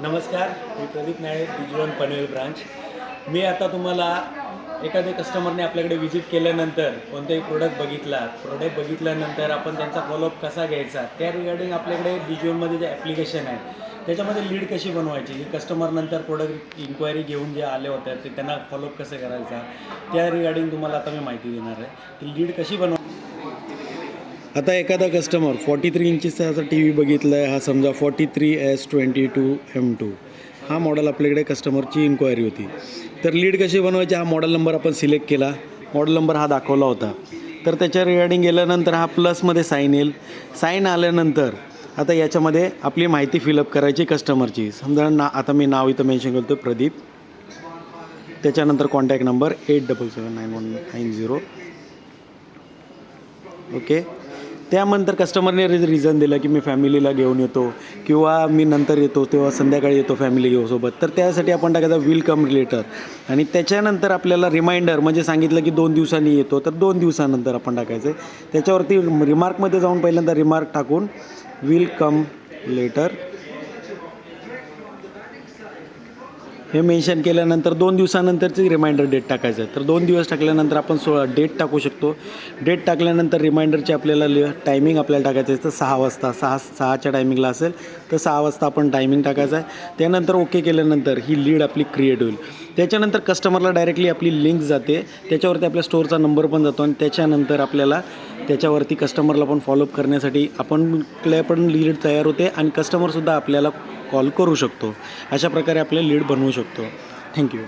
नमस्कार, मी प्रदीप नायर, डिजिवन पनवेल ब्रांच. मी आता तुम्हाला एखाद्या कस्टमरने आपल्याकडे व्हिजिट केल्यानंतर कोणताही प्रोडक्ट बघितल्यानंतर आपण त्यांचा फॉलोअप कसा घ्यायचा त्या रिगार्डिंग आपल्याकडे डिजिवनमध्ये जे ॲप्लिकेशन आहे त्याच्यामध्ये लीड कशी बनवायची, की कस्टमर नंतर प्रोडक्ट इन्क्वायरी घेऊन जे आले होते ते त्यांना फॉलोअप कसं करायचा त्या रिगार्डिंग तुम्हाला आता मी माहिती देणार आहे की लीड कशी बनवा. आता एखादा कस्टमर 43 इंचीचा टी व्ही बघितला आहे. हा समजा 43S22M2 हा मॉडेल आपल्याकडे कस्टमरची इन्क्वायरी होती. तर लीड कशी बनवायची, हा मॉडेल नंबर आपण सिलेक्ट केला. मॉडेल नंबर हा दाखवला होता. तर त्याच्या रिगार्डिंग गेल्यानंतर हा प्लसमध्ये साईन येईल. साईन आल्यानंतर आता याच्यामध्ये आपली माहिती फिलअप करायची कस्टमरची. समजा आता मी नाव इथं मेन्शन करतो प्रदीप. त्याच्यानंतर कॉन्टॅक्ट नंबर 87791990. ओके. त्यानंतर कस्टमरने रिझन दिलं की मी फॅमिलीला घेऊन येतो किंवा मी नंतर येतो तेव्हा संध्याकाळी येतो फॅमिली घेऊ सोबत. तर त्यासाठी आपण टाकायचा विल कम लेटर आणि त्याच्यानंतर आपल्याला रिमाइंडर म्हणजे सांगितलं की 2 दिवसांनी येतो तर 2 दिवसानंतर आपण टाकायचं आहे. त्याच्यावरती रिमार्कमध्ये जाऊन पहिल्यांदा रिमार्क टाकून विल कम लेटर हे मेन्शन केल्यानंतर 2 दिवसानंतरची रिमाइंडर डेट टाकायचं आहे. तर 2 दिवस टाकल्यानंतर आपण डेट टाकू शकतो. डेट टाकल्यानंतर रिमाइंडरची आपल्याला टायमिंग आपल्याला टाकायचं आहे. तर 6 वाजता 6च्या टायमिंगला असेल तर 6 वाजता आपण टायमिंग टाकायचं आहे. त्यानंतर ओके केल्यानंतर ही लीड आपली क्रिएट होईल. त्याच्यानंतर कस्टमरला डायरेक्टली आपली लिंक जाते. त्याच्यावरती आपल्या स्टोअरचा नंबर पण जातो आणि त्याच्यानंतर आपल्याला त्याच्यावरती कस्टमरला पण फॉलोअप करण्यासाठी पण लीड तयार होते आणि कस्टमरसुद्धा आपल्याला कॉल करू शकतो. अशा प्रकारे आपले लीड बनवू शकतो. थँक्यू.